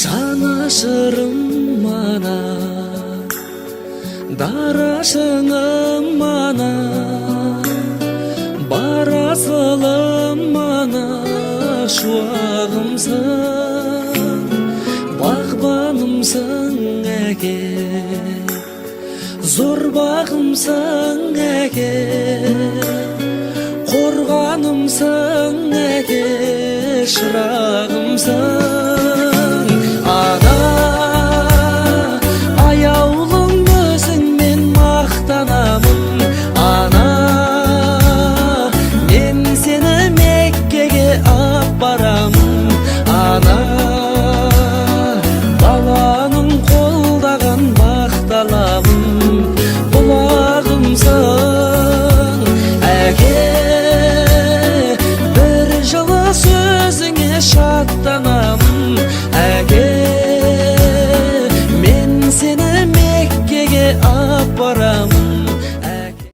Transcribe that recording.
Жанашырым мана, дарашыңым мана, барасылым мана, шуағымсың, бағбанымсың әке, зор бағымсың әке, қорғанымсың әке, шырағымсың.